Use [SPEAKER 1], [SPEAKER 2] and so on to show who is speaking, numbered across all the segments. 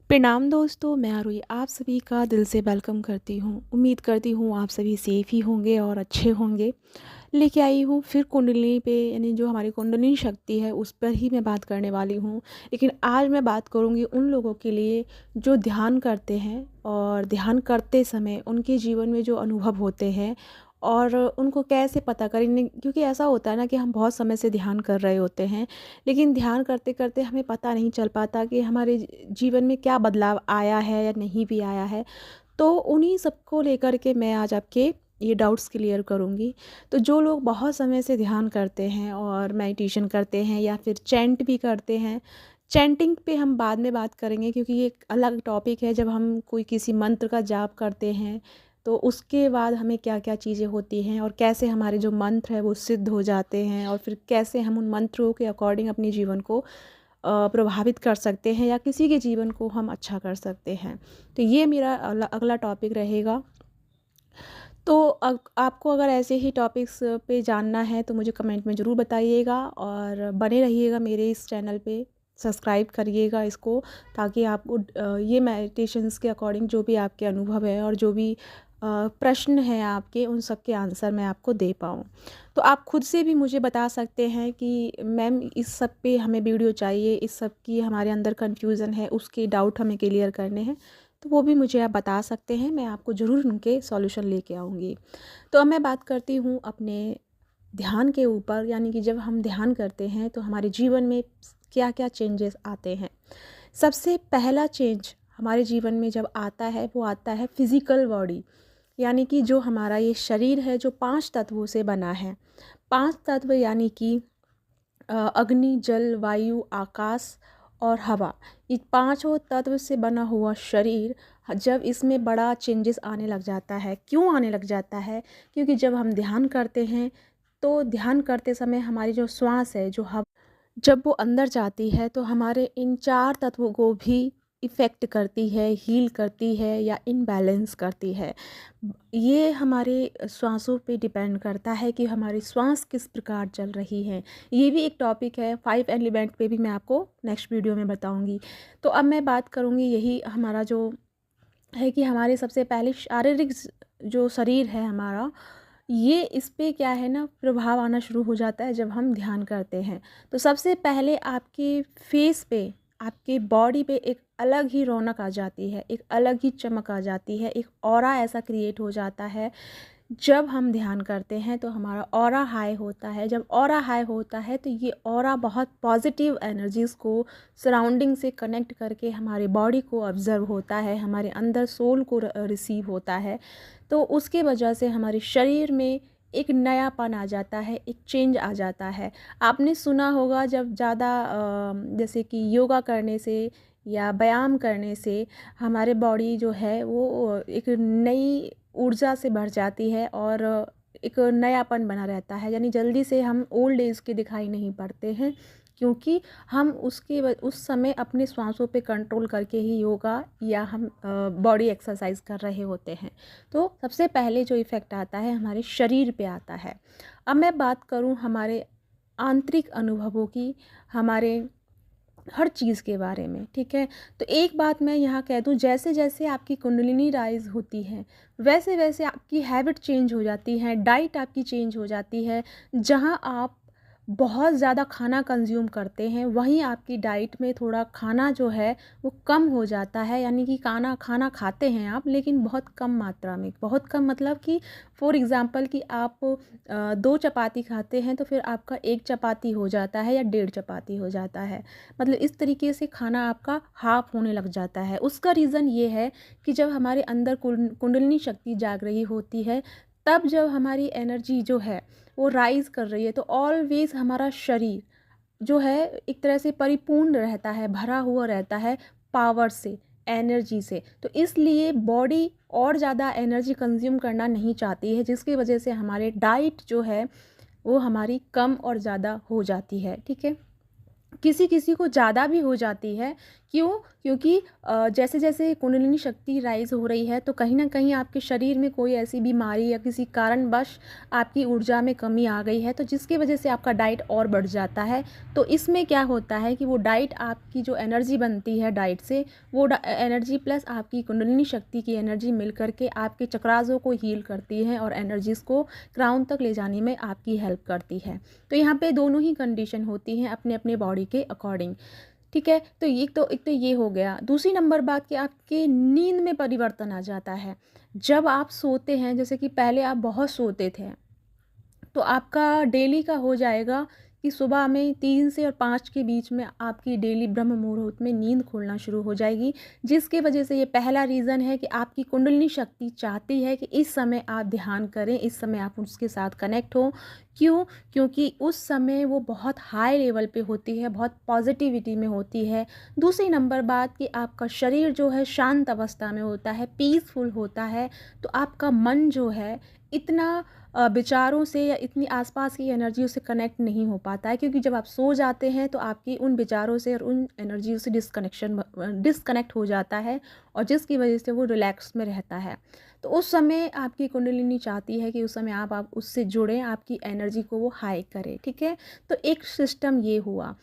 [SPEAKER 1] प्रणाम दोस्तों, मैं आरुषि आप सभी का दिल से वेलकम करती हूँ। उम्मीद करती हूँ आप सभी सेफ़ ही होंगे और अच्छे होंगे। लेके आई हूँ फिर कुंडलिनी पे, यानी जो हमारी कुंडलिनी शक्ति है उस पर ही मैं बात करने वाली हूँ। लेकिन आज मैं बात करूँगी उन लोगों के लिए जो ध्यान करते हैं और ध्यान करते समय उनके जीवन में जो अनुभव होते हैं और उनको कैसे पता करें। क्योंकि ऐसा होता है ना कि हम बहुत समय से ध्यान कर रहे होते हैं, लेकिन ध्यान करते करते हमें पता नहीं चल पाता कि हमारे जीवन में क्या बदलाव आया है या नहीं भी आया है। तो उन्हीं सबको लेकर के मैं आज आपके ये डाउट्स क्लियर करूँगी। तो जो लोग बहुत समय से ध्यान करते हैं और मेडिटेशन करते हैं या फिर चैंट भी करते हैं, चैंटिंग पे हम बाद में बात करेंगे क्योंकि ये एक अलग टॉपिक है। जब हम कोई किसी मंत्र का जाप करते हैं तो उसके बाद हमें क्या क्या चीज़ें होती हैं और कैसे हमारे जो मंत्र है वो सिद्ध हो जाते हैं और फिर कैसे हम उन मंत्रों के अकॉर्डिंग अपने जीवन को प्रभावित कर सकते हैं या किसी के जीवन को हम अच्छा कर सकते हैं। तो ये मेरा अगला टॉपिक रहेगा। तो आपको अगर ऐसे ही टॉपिक्स पे जानना है तो मुझे कमेंट में ज़रूर बताइएगा और बने रहिएगा मेरे इस चैनल पे। सब्सक्राइब करिएगा इसको, ताकि आपको ये मेडिटेशंस के अकॉर्डिंग जो भी आपके अनुभव है और जो भी प्रश्न हैं आपके, उन सब के आंसर मैं आपको दे पाऊँ। तो आप खुद से भी मुझे बता सकते हैं कि मैम इस सब पे हमें वीडियो चाहिए, इस सब की हमारे अंदर कन्फ्यूज़न है, उसके डाउट हमें क्लियर करने हैं। तो वो भी मुझे आप बता सकते हैं, मैं आपको ज़रूर उनके सॉल्यूशन लेके आऊँगी। तो अब मैं बात करती हूँ अपने ध्यान के ऊपर, यानी कि जब हम ध्यान करते हैं तो हमारे जीवन में क्या क्या चेंजेस आते हैं। सबसे पहला चेंज हमारे जीवन में जब आता है वो आता है फिज़िकल बॉडी, यानी कि जो हमारा ये शरीर है जो 5 तत्वों से बना है। 5 तत्व यानी कि अग्नि, जल, वायु, आकाश और हवा। ये पाँचों तत्व से बना हुआ शरीर जब इसमें बड़ा चेंजेस आने लग जाता है। क्यों आने लग जाता है? क्योंकि जब हम ध्यान करते हैं तो ध्यान करते समय हमारी जो श्वास है, जो हवा जब वो अंदर जाती है तो हमारे इन 4 तत्वों को भी इफ़ेक्ट करती है, हील करती है या इनबैलेंस करती है। ये हमारे श्वासों पे डिपेंड करता है कि हमारी श्वास किस प्रकार चल रही है। ये भी एक टॉपिक है, 5 एलिमेंट पे भी मैं आपको नेक्स्ट वीडियो में बताऊँगी। तो अब मैं बात करूँगी यही हमारा जो है कि हमारे सबसे पहले शारीरिक जो शरीर है हमारा, ये इस पे क्या है ना प्रभाव आना शुरू हो जाता है जब हम ध्यान करते हैं। तो सबसे पहले आपके फेस पे, आपके बॉडी पे एक अलग ही रौनक आ जाती है, एक अलग ही चमक आ जाती है, एक ऑरा ऐसा क्रिएट हो जाता है। जब हम ध्यान करते हैं तो हमारा ऑरा हाई होता है। जब ऑरा हाई होता है तो ये ऑरा बहुत पॉजिटिव एनर्जीज़ को सराउंडिंग से कनेक्ट करके हमारे बॉडी को ऑब्ज़र्व होता है, हमारे अंदर सोल को रिसीव होता है। तो उसके वजह से हमारे शरीर में एक नयापन आ जाता है, एक चेंज आ जाता है। आपने सुना होगा जब ज़्यादा जैसे कि योगा करने से या व्यायाम करने से हमारे बॉडी जो है वो एक नई ऊर्जा से भर जाती है और एक नयापन बना रहता है। यानी जल्दी से हम ओल्ड एज के दिखाई नहीं पड़ते हैं, क्योंकि हम उस समय अपने श्वासों पे कंट्रोल करके ही योगा या हम बॉडी एक्सरसाइज कर रहे होते हैं। तो सबसे पहले जो इफ़ेक्ट आता है हमारे शरीर पे आता है। अब मैं बात करूँ हमारे आंतरिक अनुभवों की, हमारे हर चीज़ के बारे में, ठीक है। तो एक बात मैं यहाँ कह दूँ, जैसे जैसे आपकी कुंडलिनी राइज होती है वैसे वैसे आपकी हैबिट चेंज हो जाती है, डाइट आपकी चेंज हो जाती है। जहाँ आप बहुत ज़्यादा खाना कंज्यूम करते हैं वहीं आपकी डाइट में थोड़ा खाना जो है वो कम हो जाता है। यानी कि खाना खाते हैं आप, लेकिन बहुत कम मात्रा में। बहुत कम मतलब कि फॉर एग्ज़ाम्पल कि आप 2 चपाती खाते हैं तो फिर आपका 1 चपाती हो जाता है या 1.5 चपाती हो जाता है। मतलब इस तरीके से खाना आपका हाफ होने लग जाता है। उसका रीज़न ये है कि जब हमारे अंदर कुंडलिनी शक्ति जाग रही होती है, तब जब हमारी एनर्जी जो है वो राइज़ कर रही है, तो ऑलवेज़ हमारा शरीर जो है एक तरह से परिपूर्ण रहता है, भरा हुआ रहता है पावर से, एनर्जी से। तो इसलिए बॉडी और ज़्यादा एनर्जी कंज्यूम करना नहीं चाहती है, जिसकी वजह से हमारे डाइट जो है वो हमारी कम और ज़्यादा हो जाती है, ठीक है। किसी किसी को ज़्यादा भी हो जाती है, क्यों? क्योंकि जैसे जैसे कुंडलिनी शक्ति राइज़ हो रही है तो कहीं न कहीं आपके शरीर में कोई ऐसी बीमारी या किसी कारणवश आपकी ऊर्जा में कमी आ गई है, तो जिसकी वजह से आपका डाइट और बढ़ जाता है। तो इसमें क्या होता है कि वो डाइट, आपकी जो एनर्जी बनती है डाइट से, वो एनर्जी प्लस आपकी कुंडलिनी शक्ति की एनर्जी मिल कर के आपके चक्रासों को हील करती है और एनर्जीज़ को क्राउन तक ले जाने में आपकी हेल्प करती है। तो यहाँ पे दोनों ही कंडीशन होती हैं अपने अपने बॉडी के अकॉर्डिंग। ठीक है, तो एक तो ये हो गया। दूसरी नंबर बात कि आपके नींद में परिवर्तन आ जाता है। जब आप सोते हैं, जैसे कि पहले आप बहुत सोते थे, तो आपका डेली का हो जाएगा कि सुबह में 3 से और 5 के बीच में आपकी डेली ब्रह्म मुहूर्त में नींद खुलना शुरू हो जाएगी, जिसकी वजह से ये पहला रीज़न है कि आपकी कुंडलिनी शक्ति चाहती है कि इस समय आप ध्यान करें, इस समय आप उसके साथ कनेक्ट हो। क्यों? क्योंकि उस समय वो बहुत हाई लेवल पे होती है, बहुत पॉजिटिविटी में होती है। दूसरी नंबर बात कि आपका शरीर जो है शांत अवस्था में होता है, पीसफुल होता है, तो आपका मन जो है इतना विचारों से या इतनी आसपास की एनर्जियों से कनेक्ट नहीं हो पाता है, क्योंकि जब आप सो जाते हैं तो आपकी उन विचारों से और उन एनर्जियों से डिस्कनेक्ट हो जाता है, और जिसकी वजह से वो रिलैक्स में रहता है। तो उस समय आपकी कुंडलिनी चाहती है कि उस समय आप उससे जुड़ें, आपकी एनर्जी को वो हाई करे। ठीक है, तो एक सिस्टम ये हुआ।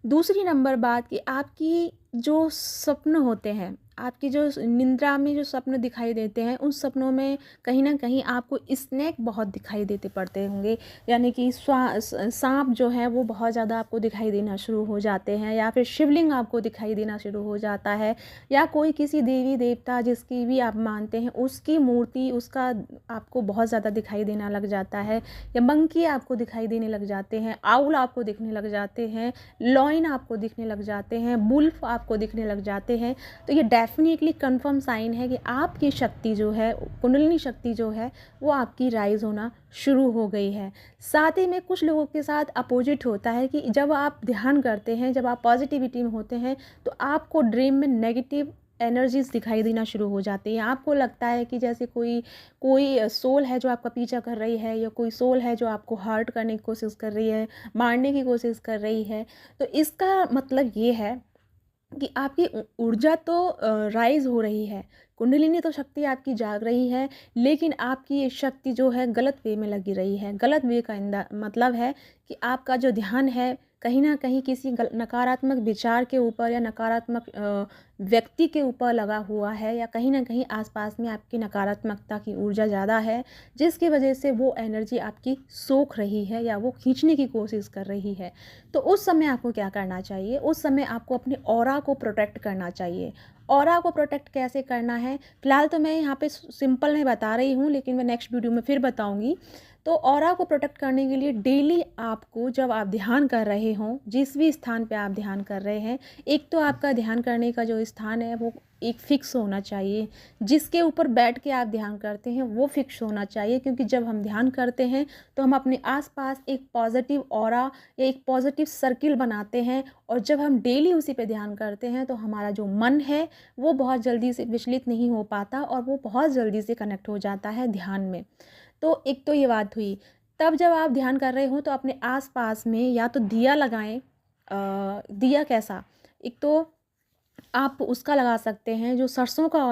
[SPEAKER 1] दूसरी नंबर बात कि आपकी जो सपने होते हैं, आपकी जो निंद्रा में जो सपने दिखाई देते हैं, उन सपनों में कहीं न कहीं आपको स्नेक बहुत दिखाई देते पड़ते होंगे, यानी कि साँप जो है वो बहुत ज़्यादा आपको दिखाई देना शुरू हो जाते हैं, या फिर शिवलिंग आपको दिखाई देना शुरू हो जाता है, या कोई किसी देवी-देवता जिसकी भी आप मानते हैं, उसकी मूर्ति, उसका आपको बहुत ज़्यादा दिखाई देना लग जाता है, या मंकी आपको दिखाई देने लग जाते हैं, आउल आपको दिखने लग जाते हैं, लॉयन आपको दिखने लग जाते हैं, वुल्फ आपको दिखने लग जाते हैं। तो ये डेफिनेटली कंफर्म साइन है कि आपकी शक्ति जो है, कुंडलिनी शक्ति जो है, वो आपकी राइज होना शुरू हो गई है। साथ ही में कुछ लोगों के साथ अपोजिट होता है कि जब आप ध्यान करते हैं, जब आप पॉजिटिविटी में होते हैं, तो आपको ड्रीम में नेगेटिव एनर्जीज दिखाई देना शुरू हो जाती है। आपको लगता है कि जैसे कोई कोई सोल है जो आपका पीछा कर रही है, या कोई सोल है जो आपको हर्ट करने की कोशिश कर रही है, मारने की कोशिश कर रही है। तो इसका मतलब ये है कि आपकी ऊर्जा तो राइज़ हो रही है, कुंडलिनी तो शक्ति आपकी जाग रही है, लेकिन आपकी ये शक्ति जो है गलत वे में लगी रही है। गलत वे का मतलब है कि आपका जो ध्यान है कहीं न कहीं किसी नकारात्मक विचार के ऊपर या नकारात्मक व्यक्ति के ऊपर लगा हुआ है, या कहीं न कहीं आसपास में आपकी नकारात्मकता की ऊर्जा ज़्यादा है, जिसकी वजह से वो एनर्जी आपकी सोख रही है या वो खींचने की कोशिश कर रही है। तो उस समय आपको क्या करना चाहिए? उस समय आपको अपने ऑरा को प्रोटेक्ट करना चाहिए। ऑरा को प्रोटेक्ट कैसे करना है, फ़िलहाल तो मैं यहाँ पे सिंपल में बता रही हूँ, लेकिन मैं नेक्स्ट वीडियो में फिर बताऊँगी। तो ऑरा को प्रोटेक्ट करने के लिए डेली आपको, जब आप ध्यान कर रहे हों, जिस भी स्थान पे आप ध्यान कर रहे हैं, एक तो आपका ध्यान करने का जो स्थान है वो एक फ़िक्स होना चाहिए। जिसके ऊपर बैठ के आप ध्यान करते हैं वो फ़िक्स होना चाहिए, क्योंकि जब हम ध्यान करते हैं तो हम अपने आसपास एक पॉजिटिव ऑरा या एक पॉजिटिव सर्किल बनाते हैं, और जब हम डेली उसी पे ध्यान करते हैं तो हमारा जो मन है वो बहुत जल्दी से विचलित नहीं हो पाता, और वो बहुत जल्दी से कनेक्ट हो जाता है ध्यान में। तो एक तो ये बात हुई। तब जब आप ध्यान कर रहे हो तो अपने आस-पास में या तो दिया लगाएँ। दिया कैसा? एक तो आप उसका लगा सकते हैं, जो सरसों का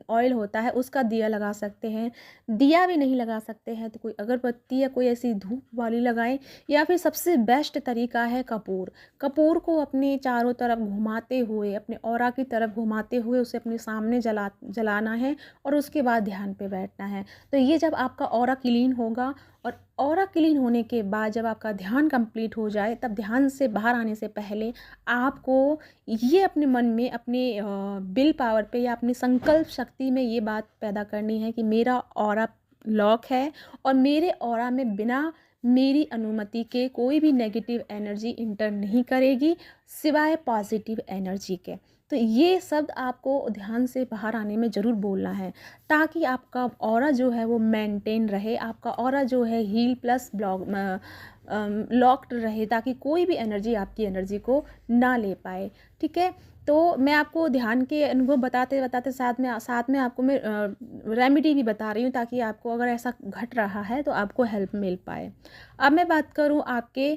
[SPEAKER 1] ऑयल होता है उसका दिया लगा सकते हैं। दिया भी नहीं लगा सकते हैं तो कोई अगरबत्ती या कोई ऐसी धूप वाली लगाएँ, या फिर सबसे बेस्ट तरीका है कपूर। कपूर को अपने चारों तरफ घुमाते हुए, अपने ऑरा की तरफ घुमाते हुए उसे अपने सामने जलाना है, और उसके बाद ध्यान पे बैठना है। तो ये जब आपका ऑरा क्लीन होगा, और ऑरा क्लीन होने के बाद जब आपका ध्यान कंप्लीट हो जाए, तब ध्यान से बाहर आने से पहले आपको ये अपने मन में, अपने विल पावर पे या अपनी संकल्प शक्ति में ये बात पैदा करनी है कि मेरा ऑरा लॉक है, और मेरे ऑरा में बिना मेरी अनुमति के कोई भी नेगेटिव एनर्जी इंटर नहीं करेगी, सिवाय पॉजिटिव एनर्जी के। तो ये शब्द आपको ध्यान से बाहर आने में ज़रूर बोलना है, ताकि आपका ऑरा जो है वो मेंटेन रहे, आपका ऑरा जो है हील प्लस लॉक्ड रहे, ताकि कोई भी एनर्जी आपकी एनर्जी को ना ले पाए। ठीक है, तो मैं आपको ध्यान के अनुभव बताते बताते साथ में आपको मैं रेमेडी भी बता रही हूँ, ताकि आपको अगर ऐसा घट रहा है तो आपको हेल्प मिल पाए। अब मैं बात करूँ आपके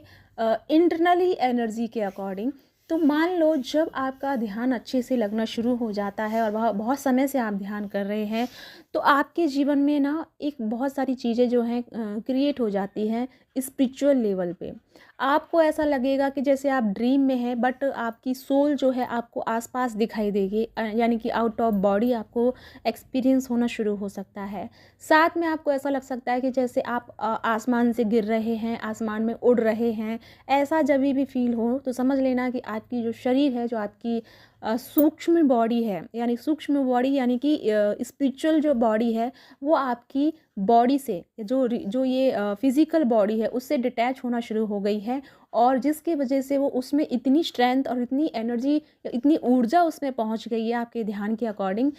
[SPEAKER 1] इंटरनली एनर्जी के अकॉर्डिंग, तो मान लो जब आपका ध्यान अच्छे से लगना शुरू हो जाता है और बहुत समय से आप ध्यान कर रहे हैं, तो आपके जीवन में ना एक बहुत सारी चीज़ें जो हैं क्रिएट हो जाती हैं स्पिरिचुअल लेवल पे। आपको ऐसा लगेगा कि जैसे आप ड्रीम में हैं, बट आपकी सोल जो है आपको आसपास दिखाई देगी, यानी कि आउट ऑफ बॉडी आपको एक्सपीरियंस होना शुरू हो सकता है। साथ में आपको ऐसा लग सकता है कि जैसे आप आसमान से गिर रहे हैं, आसमान में उड़ रहे हैं। ऐसा जब भी फील हो तो समझ लेना कि आपकी जो शरीर है, जो आपकी सूक्ष्म बॉडी है, यानी सूक्ष्म बॉडी यानी कि स्पिरिचुअल जो बॉडी है, वो आपकी बॉडी से जो ये फिज़िकल बॉडी है उससे डिटैच होना शुरू हो गई है। और जिसकी वजह से वो उसमें इतनी स्ट्रेंथ और इतनी एनर्जी, इतनी ऊर्जा उसमें पहुंच गई है आपके ध्यान के अकॉर्डिंग,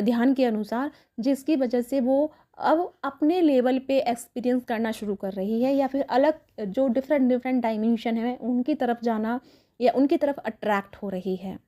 [SPEAKER 1] ध्यान के अनुसार, जिसकी वजह से वो अब अपने लेवल पे एक्सपीरियंस करना शुरू कर रही है, या फिर अलग जो डिफरेंट डिफरेंट डायमेंशन है उनकी तरफ जाना या उनकी तरफ अट्रैक्ट हो रही है।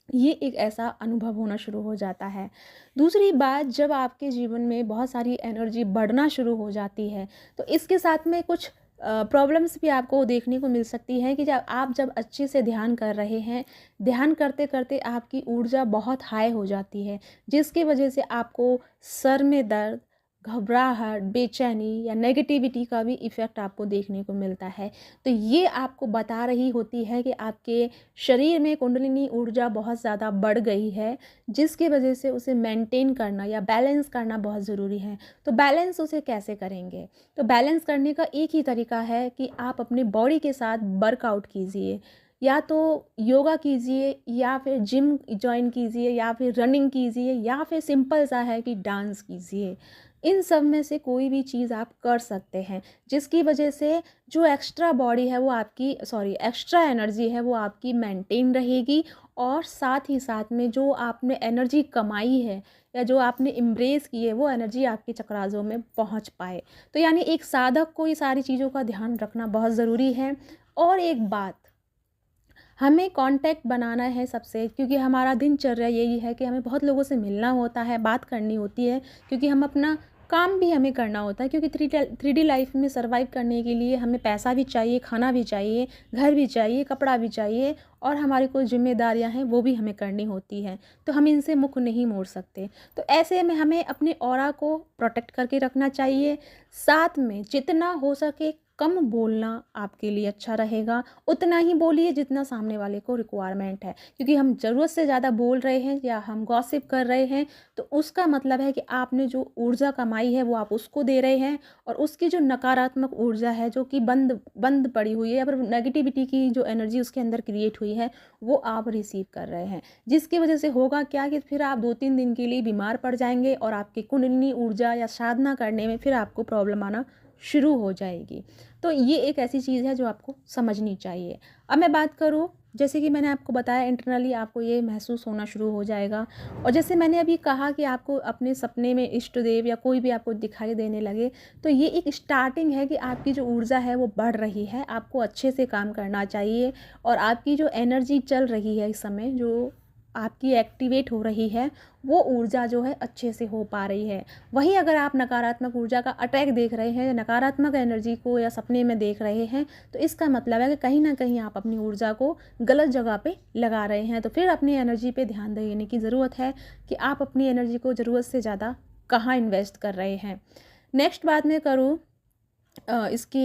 [SPEAKER 1] ये एक ऐसा अनुभव होना शुरू हो जाता है। दूसरी बात, जब आपके जीवन में बहुत सारी एनर्जी बढ़ना शुरू हो जाती है, तो इसके साथ में कुछ प्रॉब्लम्स भी आपको देखने को मिल सकती है कि जब अच्छे से ध्यान कर रहे हैं, ध्यान करते करते आपकी ऊर्जा बहुत हाई हो जाती है, जिसकी वजह से आपको सर में दर्द, घबराहट, बेचैनी या नेगेटिविटी का भी इफ़ेक्ट आपको देखने को मिलता है। तो ये आपको बता रही होती है कि आपके शरीर में कुंडलिनी ऊर्जा बहुत ज़्यादा बढ़ गई है, जिसकी वजह से उसे मेंटेन करना या बैलेंस करना बहुत ज़रूरी है। तो बैलेंस उसे कैसे करेंगे? तो बैलेंस करने का एक ही तरीका है कि आप अपनी बॉडी के साथ वर्कआउट कीजिए, या तो योगा कीजिए, या फिर जिम जॉइन कीजिए, या फिर रनिंग कीजिए, या फिर सिंपल सा है कि डांस कीजिए। इन सब में से कोई भी चीज़ आप कर सकते हैं, जिसकी वजह से जो एक्स्ट्रा बॉडी है वो आपकी एक्स्ट्रा एनर्जी है वो आपकी मेंटेन रहेगी, और साथ ही साथ में जो आपने एनर्जी कमाई है या जो आपने एम्ब्रेस की है वो एनर्जी आपके चक्रासों में पहुंच पाए। तो यानी एक साधक को ये सारी चीज़ों का ध्यान रखना बहुत ज़रूरी है। और एक बात, हमें कांटेक्ट बनाना है सबसे, क्योंकि हमारा दिनचर्या यही है कि हमें बहुत लोगों से मिलना होता है, बात करनी होती है, क्योंकि हम अपना काम भी हमें करना होता है, क्योंकि 3D लाइफ में सर्वाइव करने के लिए हमें पैसा भी चाहिए, खाना भी चाहिए, घर भी चाहिए, कपड़ा भी चाहिए, और हमारी कोई जिम्मेदारियां हैं वो भी हमें करनी होती हैं। तो हम इनसे मुख नहीं मोड़ सकते। तो ऐसे में हमें अपने ऑरा को प्रोटेक्ट करके रखना चाहिए। साथ में जितना हो सके कम बोलना आपके लिए अच्छा रहेगा। उतना ही बोलिए जितना सामने वाले को रिक्वायरमेंट है, क्योंकि हम ज़रूरत से ज़्यादा बोल रहे हैं या हम गॉसिप कर रहे हैं तो उसका मतलब है कि आपने जो ऊर्जा कमाई है वो आप उसको दे रहे हैं, और उसकी जो नकारात्मक ऊर्जा है जो कि बंद बंद पड़ी हुई है, या फिर नेगेटिविटी की जो एनर्जी उसके अंदर क्रिएट हुई है वो आप रिसीव कर रहे हैं, जिसकी वजह से होगा क्या कि फिर आप 2-3 दिन के लिए बीमार पड़ जाएंगे, और आपकी कुंडलिनी ऊर्जा या साधना करने में फिर आपको प्रॉब्लम आना शुरू हो जाएगी। तो ये एक ऐसी चीज़ है जो आपको समझनी चाहिए। अब मैं बात करूँ, जैसे कि मैंने आपको बताया इंटरनली आपको ये महसूस होना शुरू हो जाएगा, और जैसे मैंने अभी कहा कि आपको अपने सपने में इष्ट देव या कोई भी आपको दिखाई देने लगे, तो ये एक स्टार्टिंग है कि आपकी जो ऊर्जा है वो बढ़ रही है, आपको अच्छे से काम करना चाहिए, और आपकी जो एनर्जी चल रही है इस समय, जो आपकी एक्टिवेट हो रही है, वो ऊर्जा जो है अच्छे से हो पा रही है। वहीं अगर आप नकारात्मक ऊर्जा का अटैक देख रहे हैं, नकारात्मक एनर्जी को या सपने में देख रहे हैं, तो इसका मतलब है कि कहीं ना कहीं आप अपनी ऊर्जा को गलत जगह पे लगा रहे हैं। तो फिर अपनी एनर्जी पे ध्यान देने की ज़रूरत है कि आप अपनी एनर्जी को ज़रूरत से ज़्यादा कहाँ इन्वेस्ट कर रहे हैं। नेक्स्ट बात मैं करूँ इसकी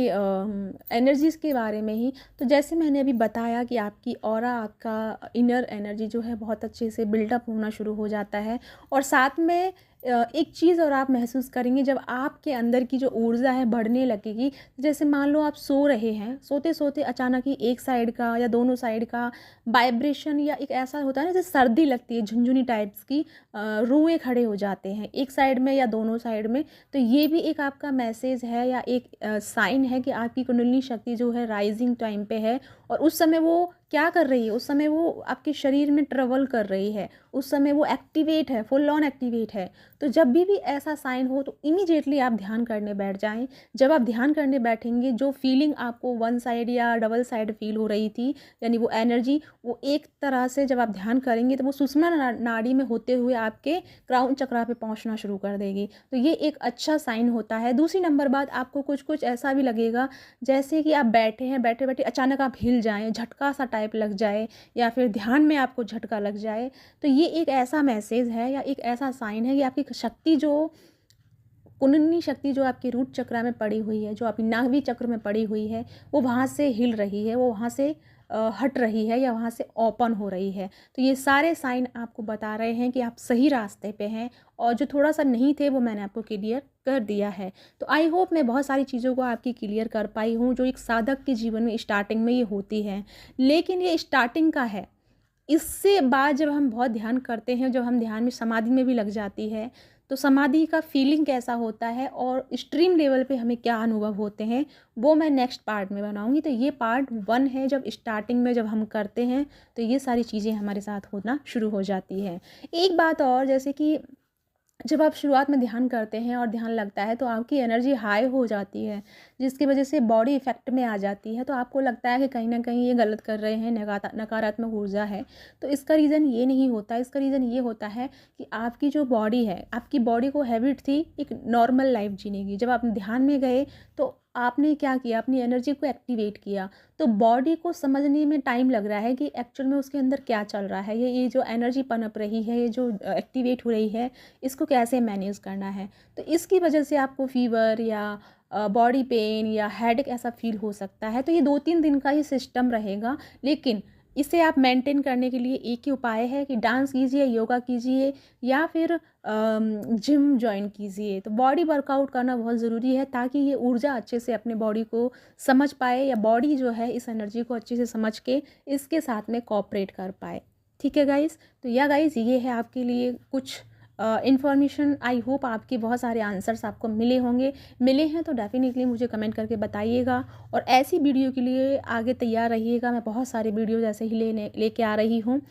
[SPEAKER 1] एनर्जीज़ के बारे में ही, तो जैसे मैंने अभी बताया कि आपकी ऑरा, आपका इनर एनर्जी जो है बहुत अच्छे से बिल्डअप होना शुरू हो जाता है, और साथ में एक चीज़ और आप महसूस करेंगे जब आपके अंदर की जो ऊर्जा है बढ़ने लगेगी। जैसे मान लो आप सो रहे हैं, सोते सोते अचानक ही एक साइड का या दोनों साइड का वाइब्रेशन, या एक ऐसा होता है ना जैसे सर्दी लगती है झुनझुनी टाइप्स की, रुएं खड़े हो जाते हैं एक साइड में या दोनों साइड में, तो ये भी एक आपका मैसेज है या एक साइन है कि आपकी कुंडलिनी शक्ति जो है राइजिंग टाइम पे है, और उस समय वो क्या कर रही है, उस समय वो आपके शरीर में ट्रेवल कर रही है, उस समय वो एक्टिवेट है, फुल ऑन एक्टिवेट है। तो जब भी ऐसा साइन हो तो इमीडिएटली आप ध्यान करने बैठ जाएं। जब आप ध्यान करने बैठेंगे, जो फीलिंग आपको वन साइड या डबल साइड फील हो रही थी, यानी वो एनर्जी, वो एक तरह से जब आप ध्यान करेंगे तो वो सुषुम्ना नाड़ी में होते हुए आपके क्राउन चक्रा पे पहुंचना शुरू कर देगी। तो ये एक अच्छा साइन होता है। दूसरी नंबर बात, आपको कुछ कुछ ऐसा भी लगेगा जैसे कि आप बैठे हैं, बैठे बैठे अचानक आप हिल जाएं, झटका सा टाइप लग जाए या फिर ध्यान में आपको झटका लग जाए, तो ये एक ऐसा मैसेज है या एक ऐसा साइन है कि आपकी शक्ति जो कुंडलिनी शक्ति जो आपके रूट चक्र में पड़ी हुई है, जो आपकी नाभि चक्र में पड़ी हुई है, वो वहाँ से हिल रही है, वो वहाँ से हट रही है या वहाँ से ओपन हो रही है। तो ये सारे साइन आपको बता रहे हैं कि आप सही रास्ते पे हैं, और जो थोड़ा सा नहीं थे वो मैंने आपको क्लियर कर दिया है। तो आई होप मैं बहुत सारी चीज़ों को आपकी क्लियर कर पाई हूँ, जो एक साधक के जीवन में स्टार्टिंग में ये होती है, लेकिन ये स्टार्टिंग का है। इससे बाद जब हम बहुत ध्यान करते हैं, जब हम ध्यान में समाधि में भी लग जाती है, तो समाधि का फीलिंग कैसा होता है और एक्सट्रीम लेवल पे हमें क्या अनुभव होते हैं, वो मैं नेक्स्ट पार्ट में बनाऊंगी। तो ये पार्ट 1 है, जब स्टार्टिंग में जब हम करते हैं तो ये सारी चीज़ें हमारे साथ होना शुरू हो जाती है। एक बात और, जैसे कि जब आप शुरुआत में ध्यान करते हैं और ध्यान लगता है तो आपकी एनर्जी हाई हो जाती है, जिसकी वजह से बॉडी इफ़ेक्ट में आ जाती है, तो आपको लगता है कि कहीं ना कहीं ये गलत कर रहे हैं, नकारात्मक ऊर्जा है। तो इसका रीज़न ये नहीं होता, इसका रीज़न ये होता है कि आपकी जो बॉडी है, आपकी बॉडी को हैबिट थी एक नॉर्मल लाइफ जीने की। जब आप ध्यान में गए तो आपने क्या किया, अपनी एनर्जी को एक्टिवेट किया, तो बॉडी को समझने में टाइम लग रहा है कि एक्चुअल में उसके अंदर क्या चल रहा है, ये जो एनर्जी पनप रही है, ये जो एक्टिवेट हो रही है, इसको कैसे मैनेज करना है। तो इसकी वजह से आपको फीवर या बॉडी पेन या हेडेक ऐसा फील हो सकता है। तो ये 2-3 दिन का ही सिस्टम रहेगा, लेकिन इसे आप मेंटेन करने के लिए एक ही उपाय है कि डांस कीजिए, योगा कीजिए या फिर जिम जॉइन कीजिए। तो बॉडी वर्कआउट करना बहुत ज़रूरी है, ताकि ये ऊर्जा अच्छे से अपने बॉडी को समझ पाए, या बॉडी जो है इस एनर्जी को अच्छे से समझ के इसके साथ में कोऑपरेट कर पाए। ठीक है गाइज़, तो या गाइज़ ये है आपके लिए कुछ इन्फॉर्मेशन। आई होप आपके बहुत सारे आंसर्स आपको मिले हैं तो डेफिनेटली मुझे कमेंट करके बताइएगा, और ऐसी वीडियो के लिए आगे तैयार रहिएगा। मैं बहुत सारे वीडियो जैसे ही लेके आ रही हूँ।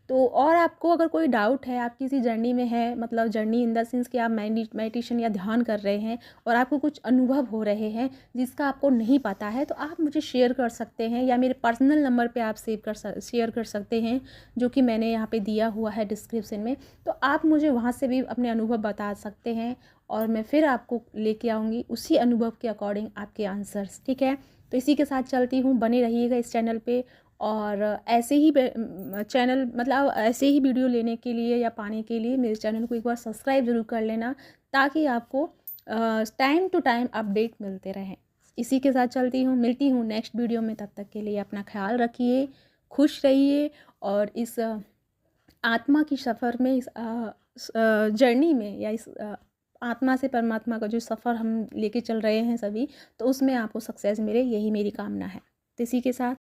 [SPEAKER 1] तो और आपको अगर कोई डाउट है, आप किसी जर्नी में हैं, मतलब जर्नी इन द सेंस कि आप मेडिटेशन या ध्यान कर रहे हैं और आपको कुछ अनुभव हो रहे हैं जिसका आपको नहीं पता है, तो आप मुझे शेयर कर सकते हैं, या मेरे पर्सनल नंबर पे आप शेयर कर सकते हैं, जो कि मैंने यहाँ पे दिया हुआ है डिस्क्रिप्शन में। तो आप मुझे वहाँ से भी अपने अनुभव बता सकते हैं, और मैं फिर आपको लेके आऊँगी उसी अनुभव के अकॉर्डिंग आपके आंसर्स। ठीक है, तो इसी के साथ चलती हूँ, बने रहिएगा इस चैनल पे, और ऐसे ही चैनल मतलब ऐसे ही वीडियो लेने के लिए या पाने के लिए मेरे चैनल को एक बार सब्सक्राइब ज़रूर कर लेना, ताकि आपको टाइम टू टाइम अपडेट मिलते रहें। इसी के साथ चलती हूँ, मिलती हूँ नेक्स्ट वीडियो में। तब तक के लिए अपना ख्याल रखिए, खुश रहिए, और इस आत्मा की सफ़र में, इस जर्नी में, या इस आत्मा से परमात्मा का जो सफ़र हम लेके चल रहे हैं सभी, तो उसमें आपको सक्सेस मिले, यही मेरी कामना है। तो इसी के साथ